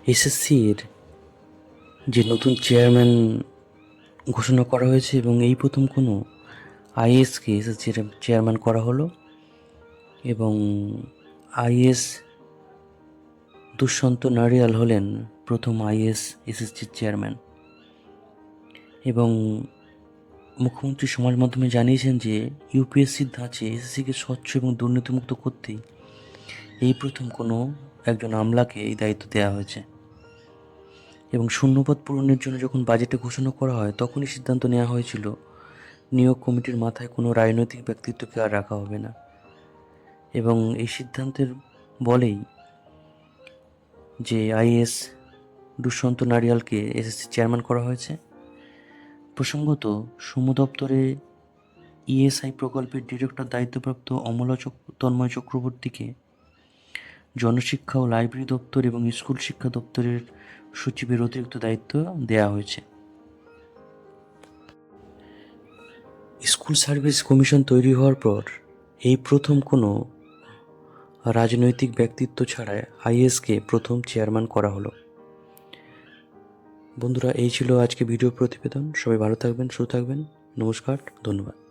এসএসসির যে নতুন চেয়ারম্যান ঘোষণা করা হয়েছে এবং এই প্রথম কোনো আইএএসকে এসএসসির চেয়ারম্যান করা হলো এবং আইএএস দুষ্যন্ত নারিয়াল হলেন প্রথম আইএএস এসএসসির চেয়ারম্যান। এবং মুখ্যমন্ত্রী সমাজ মাধ্যমে জানিয়েছেন যে ইউপিএসসির ধাঁচে এসএসসিকে স্বচ্ছ এবং দুর্নীতিমুক্ত করতেই এই প্রথম কোনো একজন আমলাকে এই দায়িত্ব দেওয়া হয়েছে। এবং শূন্যপদ পূরণের জন্য যখন বাজেটে ঘোষণা করা হয় তখনই সিদ্ধান্ত নেওয়া হয়েছিল নিয়োগ কমিটির মাথায় কোনো রাজনৈতিক ব্যক্তিত্বকে আর রাখা হবে না। এবং এই সিদ্ধান্তের বলেই যে আইএএস দুষ্যন্ত নারিয়ালকে এসএসসি চেয়ারম্যান করা হয়েছে। প্রসঙ্গত, শ্রম দপ্তরে ইএসআই প্রকল্পের ডিরেক্টর দায়িত্বপ্রাপ্ত অমলা তন্ময় চক্রবর্তীকে জনশিক্ষা ও লাইব্রেরি দপ্তর এবং স্কুল শিক্ষা দপ্তরের সচিবের অতিরিক্ত দায়িত্ব দেওয়া হয়েছে। স্কুল সার্ভিস কমিশন তৈরি হওয়ার পর এই প্রথম কোনো রাজনৈতিক ব্যক্তিত্ব ছাড়াই আইএসকে প্রথম চেয়ারম্যান করা হলো। বন্ধুরা, এই ছিল আজকে ভিডিও প্রতিবেদন। সবাই ভালো থাকবেন, সুস্থ থাকবেন। নমস্কার, ধন্যবাদ।